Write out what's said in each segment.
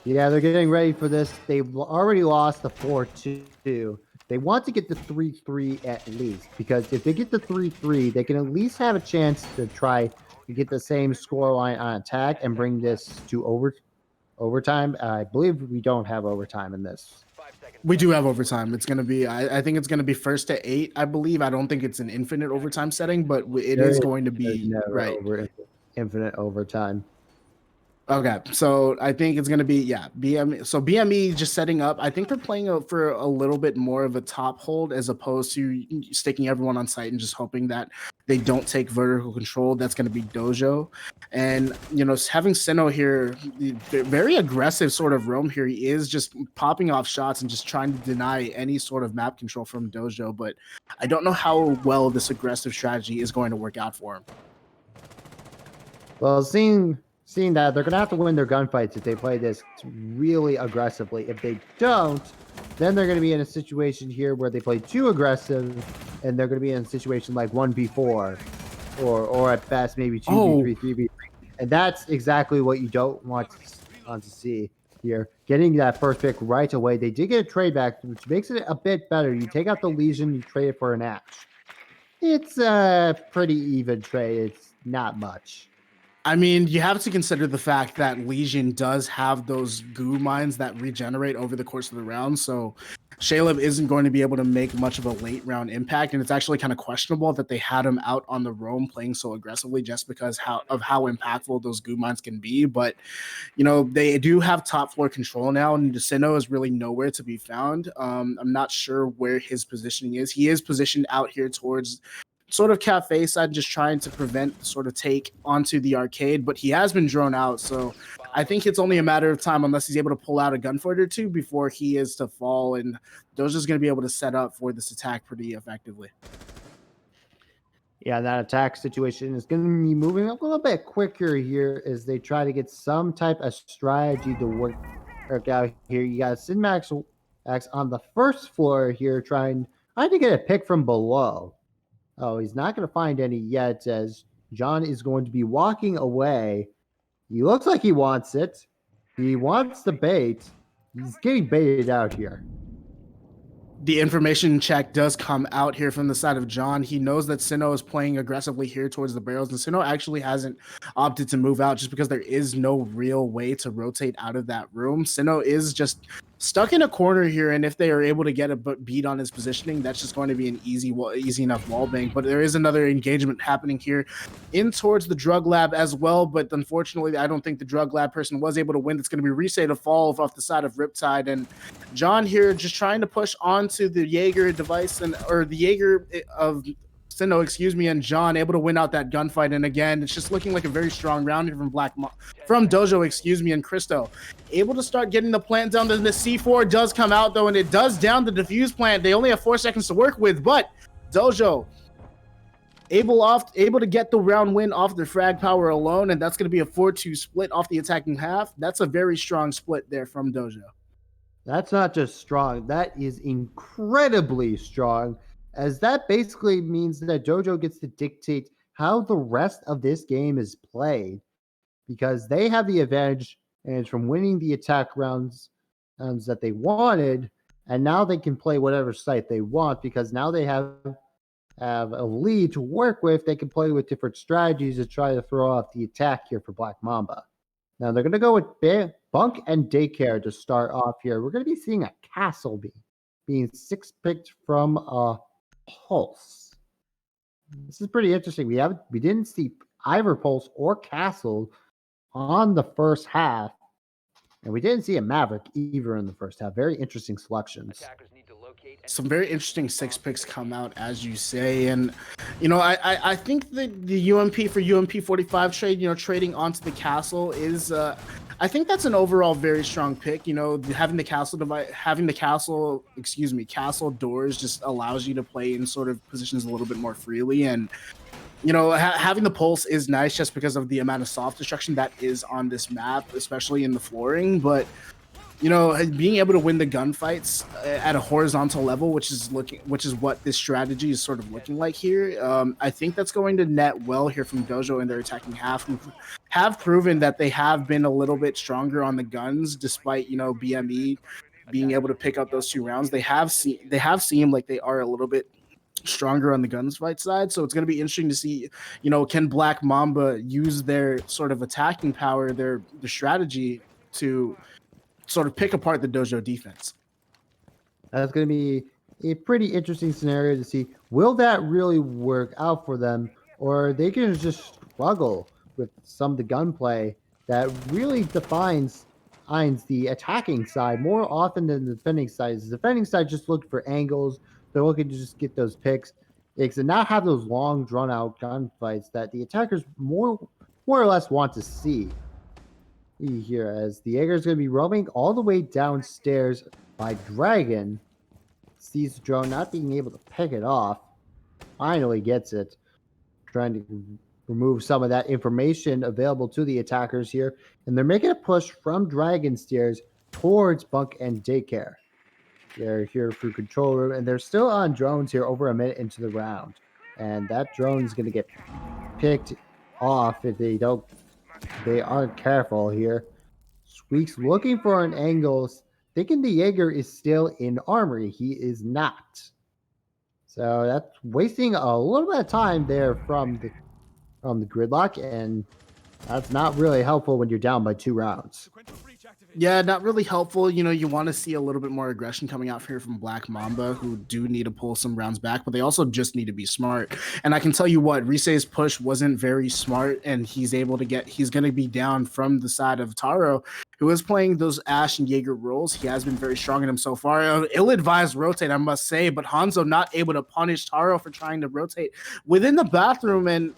Yeah, they're getting ready for this. They've already lost the 4-2. They want to get the 3-3 at least, because if they get the 3-3, they can at least have a chance to try to get the same score line on attack and bring this to overtime. I believe we don't have overtime in this. We do have overtime. It's going to be, I think it's going to be 1st to 8, I believe. I don't think it's an infinite overtime setting, but it There is is going to there's be, never right. infinite overtime. Okay, so I think it's going to be, yeah, BME. So BME just setting up. I think they're playing for a little bit more of a top hold as opposed to sticking everyone on site and just hoping that they don't take vertical control. That's going to be Dojo. And, having Sinnoh here, very aggressive sort of roam here. He is just popping off shots and just trying to deny any sort of map control from Dojo. But I don't know how well this aggressive strategy is going to work out for him. Well, seeing that, they're going to have to win their gunfights if they play this really aggressively. If they don't, then they're going to be in a situation here where they play too aggressive, and they're going to be in a situation like 1v4, or at best maybe 2v3, 3v3. And that's exactly what you don't want to see here. Getting that first pick right away. They did get a trade back, which makes it a bit better. You take out the Legion, you trade it for an Ash. It's a pretty even trade. It's not much. I mean, you have to consider the fact that Legion does have those goo mines that regenerate over the course of the round. So Shaleb isn't going to be able to make much of a late round impact. And it's actually kind of questionable that they had him out on the roam playing so aggressively just because of how impactful those goo mines can be. But, they do have top floor control now, and Sinnoh is really nowhere to be found. I'm not sure where his positioning is. He is positioned out here towards sort of cafe side, just trying to prevent sort of take onto the arcade, but he has been drawn out. So I think it's only a matter of time unless he's able to pull out a gunfight or two before he is to fall. And Dojo's going to be able to set up for this attack pretty effectively. Yeah, that attack situation is going to be moving a little bit quicker here as they try to get some type of strategy to work out here. You got Sinmax on the first floor here trying to get a pick from below. Oh, he's not going to find any yet as John is going to be walking away. He looks like he wants it. He wants the bait. He's getting baited out here. The information check does come out here from the side of John. He knows that Sinnoh is playing aggressively here towards the barrels, and Sinnoh actually hasn't opted to move out just because there is no real way to rotate out of that room. Sinnoh is just stuck in a corner here, and if they are able to get a beat on his positioning, that's just going to be an easy enough wall bang. But there is another engagement happening here in towards the drug lab as well, but unfortunately I don't think the drug lab person was able to win. It's going to be Risei to fall off the side of Riptide, and John here just trying to push onto the Jaeger device or the Jaeger of Sinnoh, and John able to win out that gunfight. And again, it's just looking like a very strong round here from Dojo, and Cristo able to start getting the plant down. The C4 does come out though, and it does down the defuse plant. They only have 4 seconds to work with, but Dojo able to get the round win off their frag power alone, and that's going to be a 4-2 split off the attacking half. That's a very strong split there from Dojo. That's not just strong. That is incredibly strong, as that basically means that Dojo gets to dictate how the rest of this game is played, because they have the advantage and from winning the attack rounds that they wanted, and now they can play whatever site they want because now they have a lead to work with. They can play with different strategies to try to throw off the attack here for Black Mamba. Now they're going to go with Bunk and Daycare to start off here. We're going to be seeing a Castle being 6 picked from a Pulse. This is pretty interesting. We didn't see either Pulse or Castle on the first half, and we didn't see a Maverick either in the first half. Very interesting selections. Some very interesting 6 picks come out, as you say, and I think that the UMP for UMP 45 trade, trading onto the Castle is I think that's an overall very strong pick. Having the castle doors just allows you to play in sort of positions a little bit more freely, and having the Pulse is nice just because of the amount of soft destruction that is on this map, especially in the flooring. But being able to win the gunfights at a horizontal level, which is what this strategy is sort of looking like here. I think that's going to net well here from Dojo in their attacking half. have proven that they have been a little bit stronger on the guns, despite, you know, BME being able to pick up those 2 rounds. They have seemed like they are a little bit stronger on the gunfight side. So it's going to be interesting to see, you know, can Black Mamba use their sort of attacking power, their strategy to sort of pick apart the Dojo defense. That's going to be a pretty interesting scenario to see. Will that really work out for them, or they can just struggle with some of the gunplay that really defines the attacking side more often than the defending side? The defending side just looking for angles. They're looking to just get those picks and not have those long, drawn-out gunfights that the attackers more or less want to see. Here, as the Jaeger is going to be roaming all the way downstairs by Dragon. Sees the drone, not being able to pick it off. Finally gets it. Trying to remove some of that information available to the attackers here. And they're making a push from Dragon Stairs towards Bunk and Daycare. They're here through control room, and they're still on drones here over a minute into the round. And that drone is going to get picked off if they aren't careful here. Squeak's looking for an angle, thinking the Jaeger is still in armory. He is not. So that's wasting a little bit of time there from the gridlock, and that's not really helpful when you're down by 2 rounds. Yeah, not really helpful. You know, you want to see a little bit more aggression coming out here from Black Mamba, who do need to pull some rounds back, but they also just need to be smart. And I can tell you what, Rise's push wasn't very smart, and he's going to be down from the side of Taro, who is playing those Ash and Jaeger roles. He has been very strong in them so far. Ill-advised rotate, I must say, but Hanzo not able to punish Taro for trying to rotate within the bathroom. And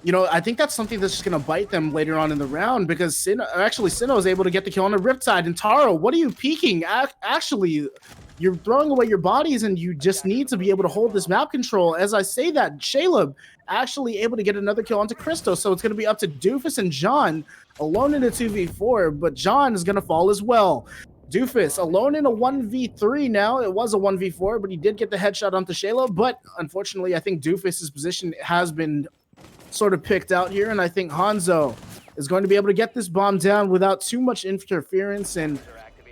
you know, I think that's something that's just going to bite them later on in the round, because Sinnoh is able to get the kill on the Riptide. And Taro, what are you peeking? Actually, you're throwing away your bodies, and you just need to be able to hold this map control. As I say that, Shaleb actually able to get another kill onto Christo. So it's going to be up to Doofus and John alone in a 2v4, but John is going to fall as well. Doofus alone in a 1v3 now. It was a 1v4, but he did get the headshot onto Shaleb. But unfortunately, I think Doofus's position has been sort of picked out here, and I think Hanzo is going to be able to get this bomb down without too much interference. And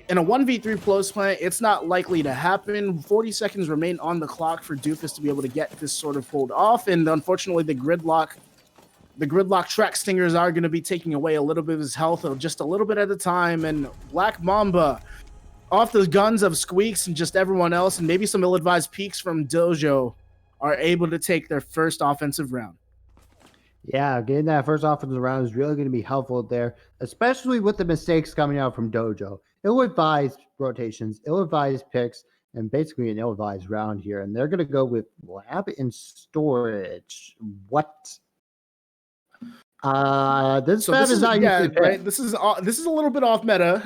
in a 1v3 close play, it's not likely to happen. 40 seconds remain on the clock for Doofus to be able to get this sort of pulled off, and unfortunately the gridlock track stingers are going to be taking away a little bit of his health, just a little bit at a time. And Black Mamba, off the guns of Squeaks and just everyone else, and maybe some ill-advised peeks from Dojo, are able to take their first offensive round. Yeah, getting that first offensive round is really going to be helpful there, especially with the mistakes coming out from Dojo. Ill-advised rotations, ill-advised picks, and basically an ill-advised round here. And they're going to go with lab and storage. What? This map is not usually picked. Right. This is a little bit off meta.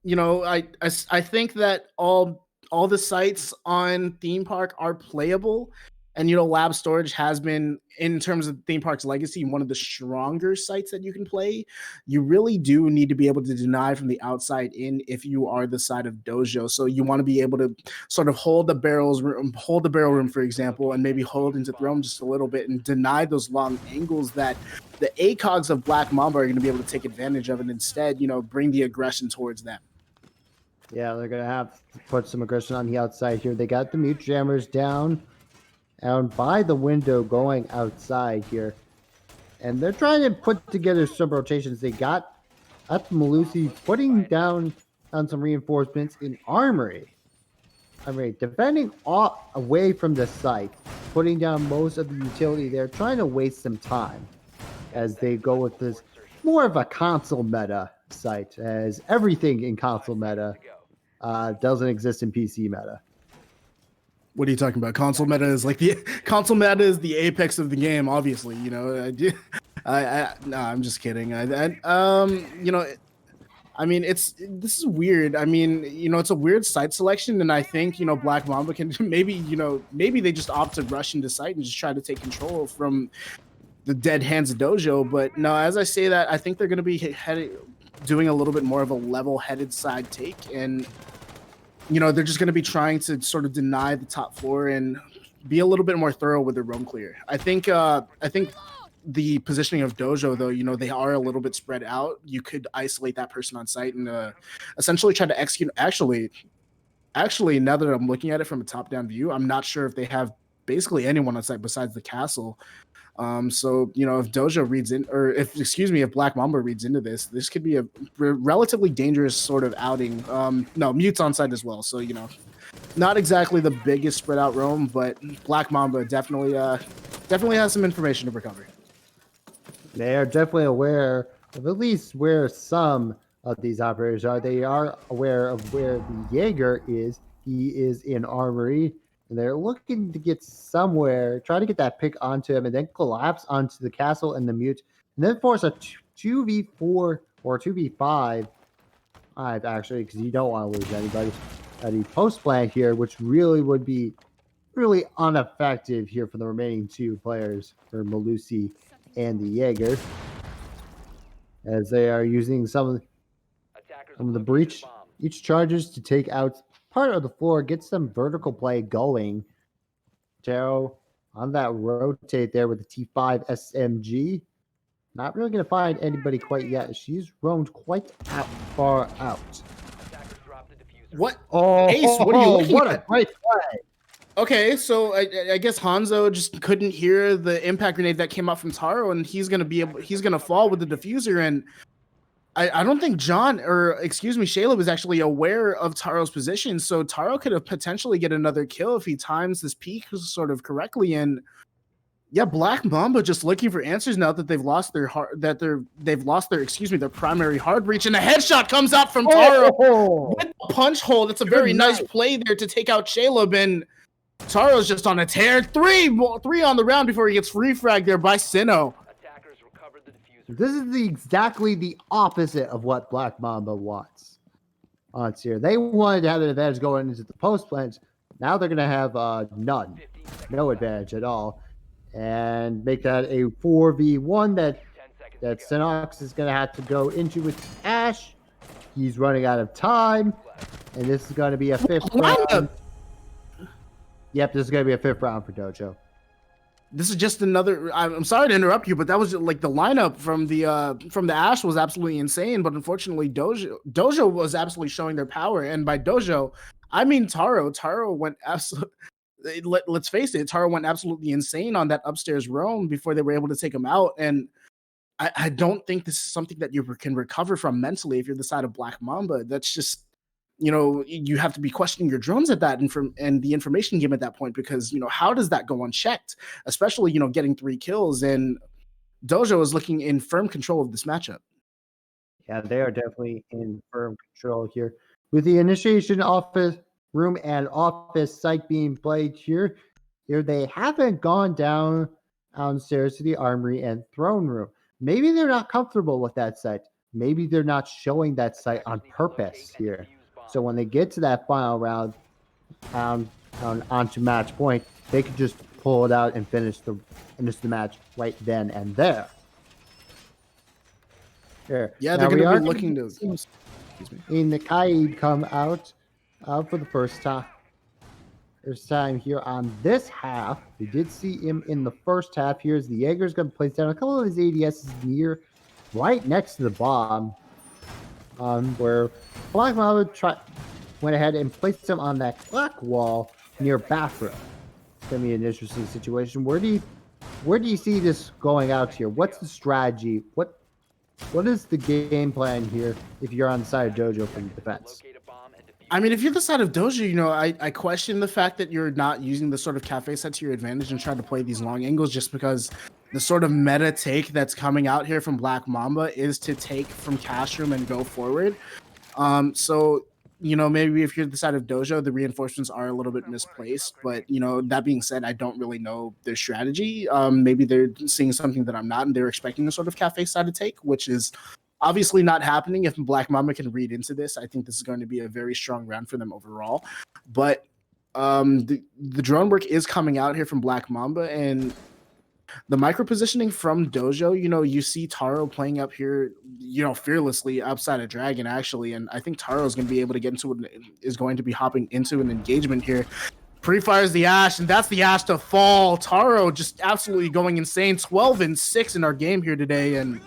You know, I think that all the sites on Theme Park are playable. And, you know, lab storage has been, in terms of Theme Park's legacy, one of the stronger sites that you can play. You really do need to be able to deny from the outside in if you are the side of Dojo. So you want to be able to sort of hold the barrel room, for example, and maybe hold into Throne just a little bit and deny those long angles that the ACOGs of Black Mamba are going to be able to take advantage of, and instead, you know, bring the aggression towards them. Yeah, they're going to have to put some aggression on the outside here. They got the mute jammers down by the window going outside here. And they're trying to put together some rotations. They got Malusi putting down on some reinforcements in armory. Defending away from the site, putting down most of the utility there, trying to waste some time as they go with this more of a console meta site, as everything in console meta doesn't exist in PC meta. What are you talking about? Console meta is the apex of the game, obviously. You know, no, I'm just kidding. You know, I mean, this is weird. I mean, you know, it's a weird site selection, and I think, you know, Black Mamba can maybe they just opt to rush into site and just try to take control from the dead hands of Dojo. But no, as I say that, I think they're going to be doing a little bit more of a level-headed side take, and you know, they're just going to be trying to sort of deny the top floor and be a little bit more thorough with their roam clear. I think the positioning of Dojo, though, you know, they are a little bit spread out. You could isolate that person on site and essentially try to execute. Actually, now that I'm looking at it from a top-down view, I'm not sure if they have basically anyone on site besides the castle. So, you know, if Dojo reads in, or if Black Mamba reads into this, this could be a relatively dangerous sort of outing. No, Mute's on site as well. So, you know, not exactly the biggest spread out roam, but Black Mamba definitely has some information to recover. They are definitely aware of at least where some of these operators are. They are aware of where the Jaeger is. He is in Armory, and they're looking to get somewhere, try to get that pick onto him, and then collapse onto the castle and the Mute, and then force a 2v4 or 2v5. Actually, because you don't want to lose anybody at the post plant here, which really would be really ineffective here for the remaining two players, for Malusi and the Jaeger, as they are using some of the breach each charges to take out part of the floor, get some vertical play going. Taro on that rotate there with the T5 SMG. Not really going to find anybody quite yet. She's roamed quite far out. What? Oh, Ace, what are you looking what at? a great play. Okay, so I guess Hanzo just couldn't hear the impact grenade that came out from Taro, and he's gonna fall with the diffuser. And I don't think Shayla was actually aware of Taro's position, so Taro could have potentially get another kill if he times this peak sort of correctly. And yeah, Black Mamba just looking for answers now that they've lost their their primary hard breach, and a headshot comes out from Taro with a punch hole. That's a very nice play there to take out Shayla, and Taro's just on a tear. Three on the round before he gets refragged there by Sinnoh. This is exactly the opposite of what Black Mamba wants. Here, they wanted to have an advantage going into the post plants. Now they're going to have no advantage at all, and make that a 4v1 that Sinox is going to have to go into with Ash. He's running out of time, and this is going to be a fifth round. Yep, this is going to be a fifth round for Dojo. This is just another. I'm sorry to interrupt you, but that was like the lineup from the Ash was absolutely insane. But unfortunately, Dojo was absolutely showing their power, and by Dojo, I mean Taro. Taro went absolutely. Let's face it, Taro went absolutely insane on that upstairs roam before they were able to take him out. And I don't think this is something that you can recover from mentally if you're the side of Black Mamba. That's just, you know, you have to be questioning your drones at that and the information given at that point, because, you know, how does that go unchecked, especially, you know, getting 3 kills. And Dojo is looking in firm control of this matchup. Yeah, they are definitely in firm control here with the initiation office room and office site being played here. They haven't gone downstairs to the armory and throne room. Maybe they're not comfortable with that site. Maybe they're not showing that site on purpose here. So when they get to that final round, onto match point, they could just pull it out and finish the match right then and there. Here. Yeah, now they're going to be looking to. In the Kaid come out for the first time. First time here on this half. We did see him in the first half. Here's the Jaeger's going to place down a couple of his ADSs right next to the bomb. Where Black Mamba went ahead and placed him on that clock wall near bathroom. It's going to be an interesting situation. Where do you see this going out here? What's the strategy? What is the game plan here if you're on the side of Dojo from defense? I mean, if you're the side of Dojo, you know, I question the fact that you're not using the sort of cafe set to your advantage and trying to play these long angles, just because the sort of meta take that's coming out here from Black Mamba is to take from cash room and go forward. So, you know, maybe if you're the side of Dojo, the reinforcements are a little bit misplaced. But, you know, that being said, I don't really know their strategy. Maybe they're seeing something that I'm not, and they're expecting a sort of cafe side to take, which is obviously not happening. If Black Mamba can read into this, I think this is going to be a very strong round for them overall. But the drone work is coming out here from Black Mamba, and the micro positioning from Dojo, you know, you see Taro playing up here, you know, fearlessly outside of Dragon, actually. And I think Taro is going to be able to get into it, is going to be hopping into an engagement here Pre-fires the Ash, and that's the Ash to fall. Taro just absolutely going insane. 12-6 in our game here today, and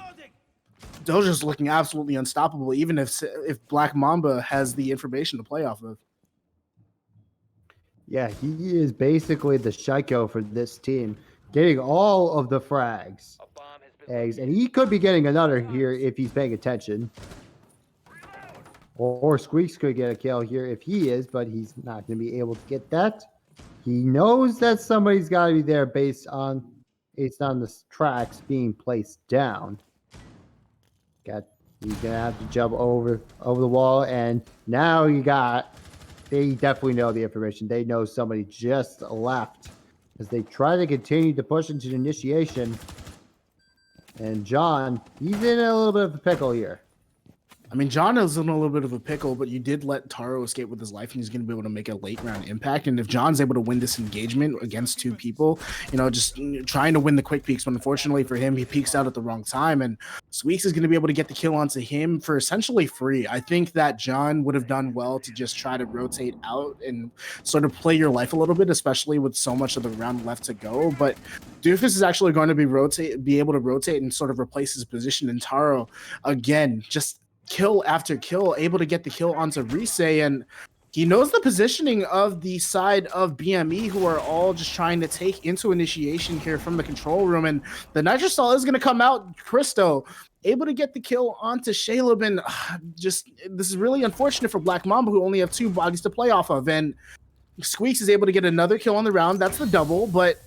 Dojo's looking absolutely unstoppable, even if Black Mamba has the information to play off of. Yeah, he is basically the Shaiko for this team, getting all of the frags. Eggs, and he could be getting another here if he's paying attention. Or Squeaks could get a kill here if he is, but he's not going to be able to get that. He knows that somebody's got to be there based on the tracks being placed down. He's gonna have to jump over the wall, and now they definitely know the information. They know somebody just left as they try to continue to push into the initiation. And John, he's in a little bit of a pickle here. I mean, John is in a little bit of a pickle, but you did let Taro escape with his life, and he's going to be able to make a late round impact. And if John's able to win this engagement against two people, just trying to win the quick peeks, but unfortunately for him, he peeks out at the wrong time. And Squeaks is going to be able to get the kill onto him for essentially free. I think that John would have done well to just try to rotate out and sort of play your life a little bit, especially with so much of the round left to go. But Doofus is actually going to be able to rotate and sort of replace his position. And Taro, again, just kill after kill, able to get the kill onto Rise, and he knows the positioning of the side of BME, who are all just trying to take into initiation here from the control room, and the Nitrosol is going to come out. Christo able to get the kill onto Shaleb, and this is really unfortunate for Black Mamba, who only have two bodies to play off of, and Squeaks is able to get another kill on the round. That's the double, but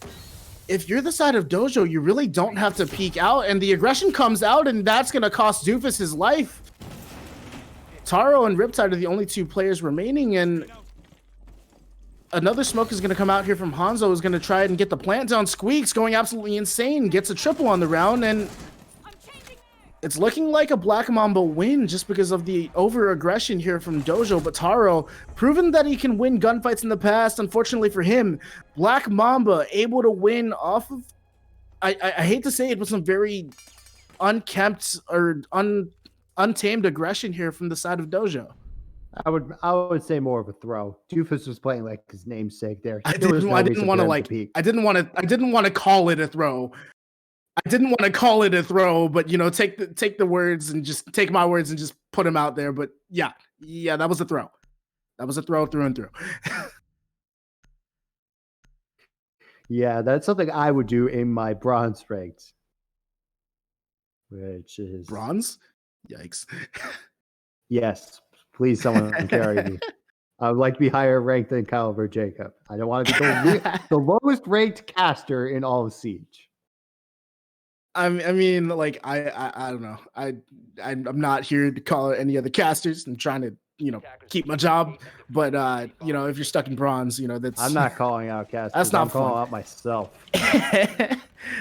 if you're the side of Dojo, you really don't have to peek out, and the aggression comes out, and that's going to cost Doofus his life. Taro and Riptide are the only two players remaining, and another smoke is going to come out here from Hanzo, who's going to try and get the plant down. Squeaks going absolutely insane, gets a triple on the round, and it's looking like a Black Mamba win just because of the over-aggression here from Dojo. But Taro, proven that he can win gunfights in the past, unfortunately for him, Black Mamba able to win off of, I hate to say it, but some very unkempt or untamed aggression here from the side of Dojo. I would say more of a throw. Doofus was playing like his namesake there. I didn't want to call it a throw. I didn't want to call it a throw, but take the words and just take my words and just put them out there. But yeah, that was a throw. That was a throw through and through. Yeah, that's something I would do in my bronze ranks. Which is bronze? Yikes. Yes, please, someone carry me. I would like to be higher ranked than Caliber Jacob. I don't want to be the lowest ranked caster in all of Siege. I mean, like I don't know. I'm not here to call out any other casters. I'm trying to keep my job. But if you're stuck in bronze, that's. I'm not calling out casters. That's not I'm calling out myself.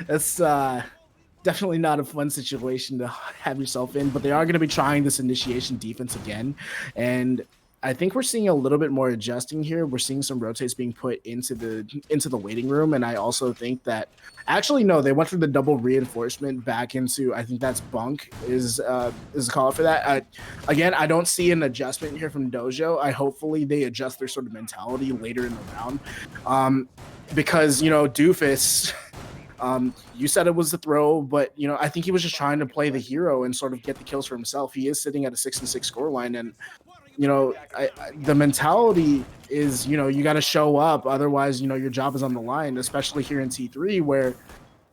That's definitely not a fun situation to have yourself in, but they are going to be trying this initiation defense again, and I think we're seeing a little bit more adjusting here. We're seeing some rotates being put into the waiting room, and I also think that actually no, they went for the double reinforcement back into, I think that's bunk is a call for that. Again, I don't see an adjustment here from Dojo. Hopefully they adjust their sort of mentality later in the round, because Doofus. You said it was the throw, but I think he was just trying to play the hero and sort of get the kills for himself. He is sitting at a 6-6 scoreline, and the mentality is you got to show up, otherwise your job is on the line. Especially here in T3, where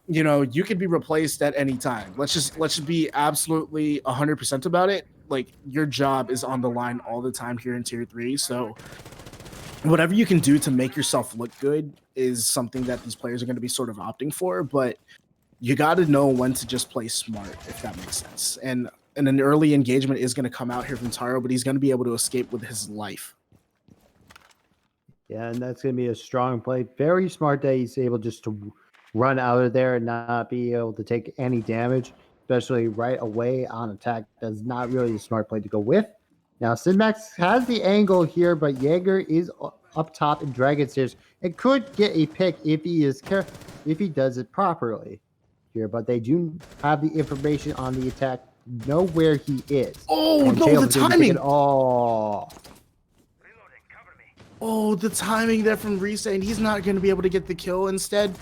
you could be replaced at any time. Let's just be absolutely 100% about it. Like, your job is on the line all the time here in Tier 3. So whatever you can do to make yourself look good is something that these players are going to be sort of opting for, but you got to know when to just play smart, if that makes sense. And an early engagement is going to come out here from Taro, but he's going to be able to escape with his life. Yeah, and that's going to be a strong play. Very smart that he's able just to run out of there and not be able to take any damage, especially right away on attack. That's not really a smart play to go with. Now, Sinmax has the angle here, but Jaeger is up top in Dragon Stairs. It could get a pick if he does it properly here, but they do have the information on the attack, know where he is. Oh, no, the timing! Oh, the timing there from Reese, and he's not going to be able to get the kill. Instead,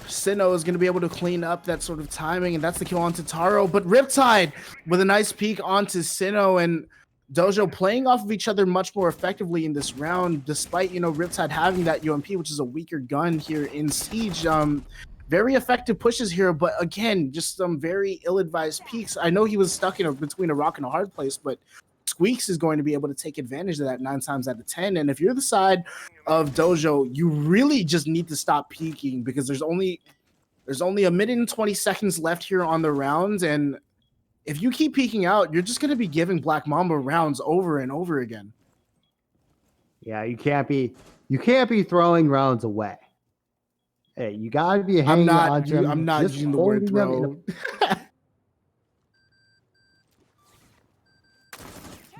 Sinnoh is going to be able to clean up that sort of timing, and that's the kill onto Taro. But Riptide with a nice peek onto Sinnoh, and Dojo playing off of each other much more effectively in this round, despite, Riptide having that UMP, which is a weaker gun here in Siege. Very effective pushes here, but again, just some very ill-advised peaks. I know he was stuck between a rock and a hard place, but Squeaks is going to be able to take advantage of that 9 times out of 10. And if you're the side of Dojo, you really just need to stop peaking, because there's only a minute and 20 seconds left here on the round, and if you keep peeking out, you're just going to be giving Black Mamba rounds over and over again. Yeah, you can't be throwing rounds away. Hey, you gotta be hanging on to them. I'm not using the word throw.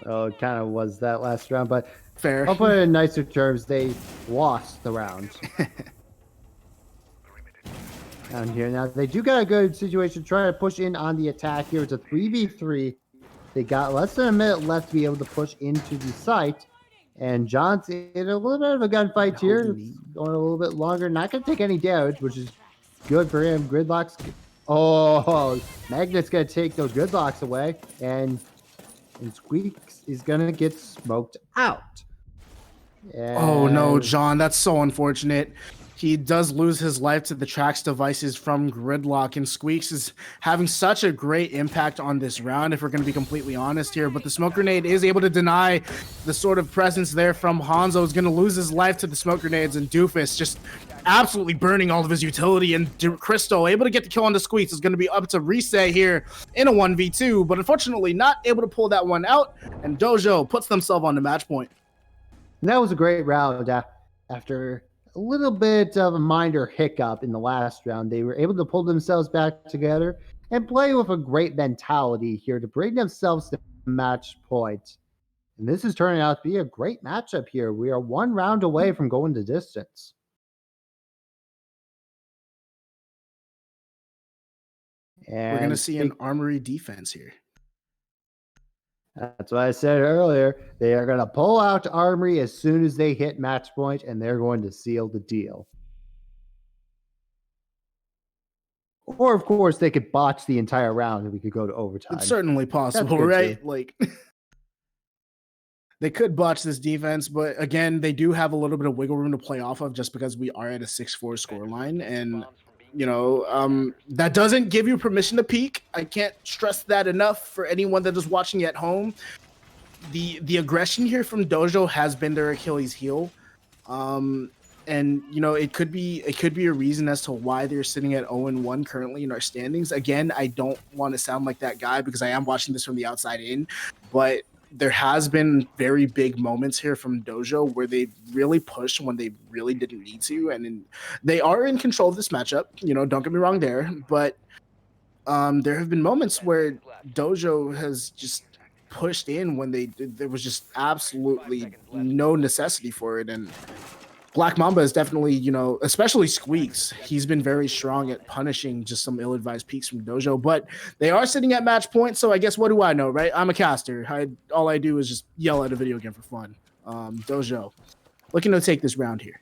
Oh, it kind of was that last round, but fair. I'll put it in nicer terms. They lost the round. Down here now, they do got a good situation. Trying to push in on the attack here. It's a 3v3. They got less than a minute left to be able to push into the site. And John's in a little bit of a gunfight here. It's going a little bit longer. Not going to take any damage, which is good for him. Gridlock's... Oh, Magnet's going to take those gridlocks away. And Squeaks is going to get smoked out. And... Oh, no, John. That's so unfortunate. He does lose his life to the Trax devices from Gridlock, and Squeaks is having such a great impact on this round, if we're going to be completely honest here. But the smoke grenade is able to deny the sort of presence there from Hanzo. Is going to lose his life to the smoke grenades, and Doofus just absolutely burning all of his utility. And Crystal able to get the kill on the Squeaks. Is going to be up to Reset here in a 1v2, but unfortunately not able to pull that one out, and Dojo puts themselves on the match point. And that was a great round after a little bit of a minor hiccup in the last round. They were able to pull themselves back together and play with a great mentality here to bring themselves to match point. And this is turning out to be a great matchup here. We are 1 round away from going to distance. And we're going to see an armory defense here. That's what I said earlier. They are going to pull out Armory as soon as they hit match point, and they're going to seal the deal. Or, of course, they could botch the entire round and we could go to overtime. It's certainly possible, right? Too. Like, they could botch this defense, but again, they do have a little bit of wiggle room to play off of, just because we are at a 6-4 scoreline. And that doesn't give you permission to peek. I can't stress that enough for anyone that is watching at home. The aggression here from Dojo has been their Achilles heel. And it could be a reason as to why they're sitting at 0-1 currently in our standings. Again, I don't want to sound like that guy, because I am watching this from the outside in, but there has been very big moments here from Dojo where they really pushed when they really didn't need to, and they are in control of this matchup. Don't get me wrong there, but there have been moments where Dojo has just pushed in when there was just absolutely no necessity for it. And Black Mamba is definitely, especially Squeaks, he's been very strong at punishing just some ill-advised peaks from Dojo, but they are sitting at match point, so I guess what do I know, right? I'm a caster. All I do is just yell at a video game for fun. Dojo, looking to take this round here.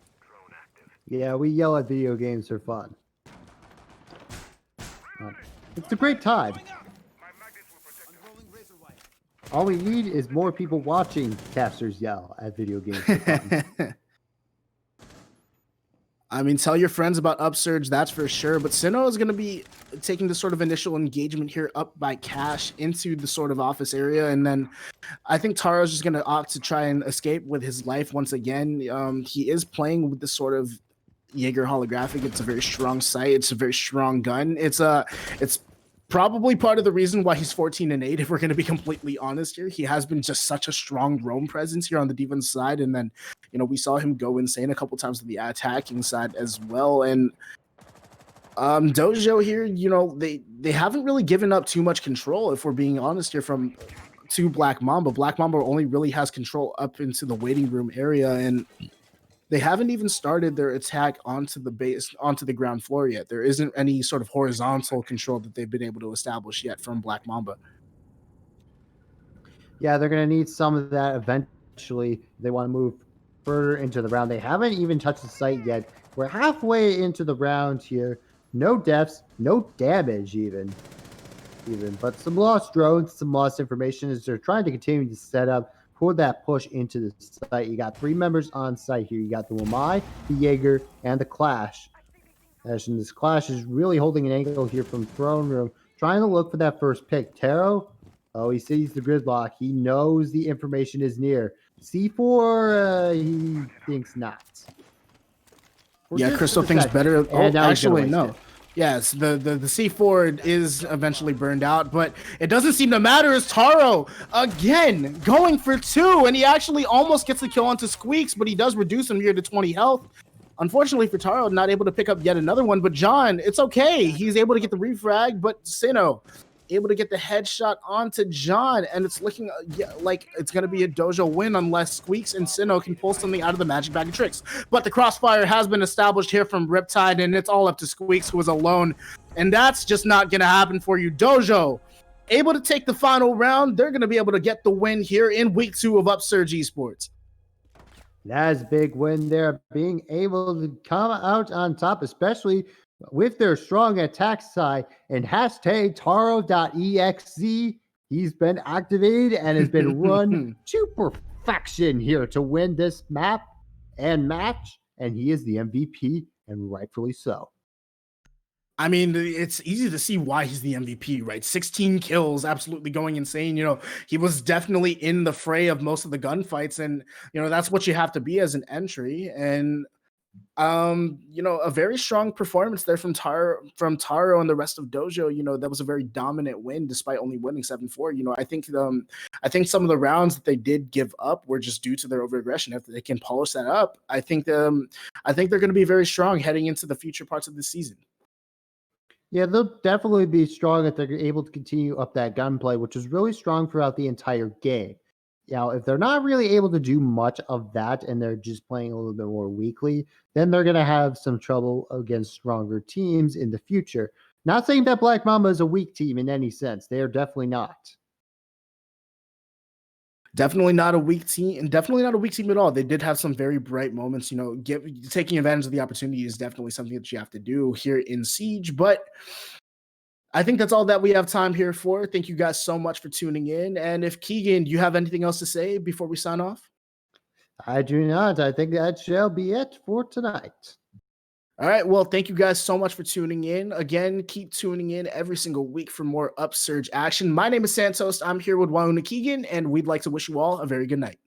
Yeah, we yell at video games for fun. It's a great time. All we need is more people watching casters yell at video games for fun. I mean, tell your friends about Upsurge, that's for sure. But Sinnoh is going to be taking the sort of initial engagement here up by Cash into the sort of office area. And then I think Taro's just going to opt to try and escape with his life once again. He is playing with the sort of Jaeger holographic. It's a very strong sight. It's a very strong gun. It's probably part of the reason why he's 14-8, if we're going to be completely honest here. He has been just such a strong roam presence here on the defense side, and then we saw him go insane a couple times on the attacking side as well. And Dojo here, they haven't really given up too much control, if we're being honest here, to Black Mamba. Black Mamba only really has control up into the waiting room area, and they haven't even started their attack onto the ground floor yet. There isn't any sort of horizontal control that they've been able to establish yet from Black Mamba. Yeah, they're going to need some of that eventually. They want to move further into the round. They haven't even touched the site yet. We're halfway into the round here. No deaths, no damage even. But some lost drones, some lost information as they're trying to continue to set up for that push into the site. You got 3 members on site here. You got the Wamai, the Jaeger, and the Clash. And this Clash is really holding an angle here from Throne Room, trying to look for that first pick. Taro, he sees the gridlock. He knows the information is near. C4, he thinks not. Yeah, Crystal thinks better. Oh, actually, no. Yes, the C4 is eventually burned out, but it doesn't seem to matter as Taro, again, going for 2, and he actually almost gets the kill onto Squeaks, but he does reduce him here to 20 health. Unfortunately for Taro, not able to pick up yet another one, but John, it's okay. He's able to get the refrag, but Sinnoh able to get the headshot onto John, and it's looking like it's going to be a Dojo win unless Squeaks and Sinnoh can pull something out of the magic bag of tricks. But the crossfire has been established here from Riptide, and it's all up to Squeaks, who is alone, and that's just not going to happen for you. Dojo able to take the final round. They're going to be able to get the win here in week 2 of Upsurge Esports. That's a big win there, being able to come out on top, especially with their strong attack side. And hashtag Taro.exe, he's been activated and has been run to perfection here to win this map and match. And he is the MVP, and rightfully so. I mean, it's easy to see why he's the MVP, right? 16 kills, absolutely going insane. You know, he was definitely in the fray of most of the gunfights, and you know that's what you have to be as an entry. And you know, a very strong performance there from Taro and the rest of Dojo. You know, that was a very dominant win despite only winning 7-4. You know, I think some of the rounds that they did give up were just due to their overaggression. If they can polish that up, I think they're going to be very strong heading into the future parts of the season. Yeah, they'll definitely be strong if they're able to continue up that gunplay, which is really strong throughout the entire game. Now, if they're not really able to do much of that and they're just playing a little bit more weakly, then they're going to have some trouble against stronger teams in the future. Not saying that Black Mamba is a weak team in any sense. They are definitely not. Definitely not a weak team, and definitely not a weak team at all. They did have some very bright moments. You know, taking advantage of the opportunity is definitely something that you have to do here in Siege. But I think that's all that we have time here for. Thank you guys so much for tuning in. And if Keegan, do you have anything else to say before we sign off? I do not. I think that shall be it for tonight. All right. Well, thank you guys so much for tuning in. Again, keep tuning in every single week for more Upsurge action. My name is Santos. I'm here with Wauna Keegan, and we'd like to wish you all a very good night.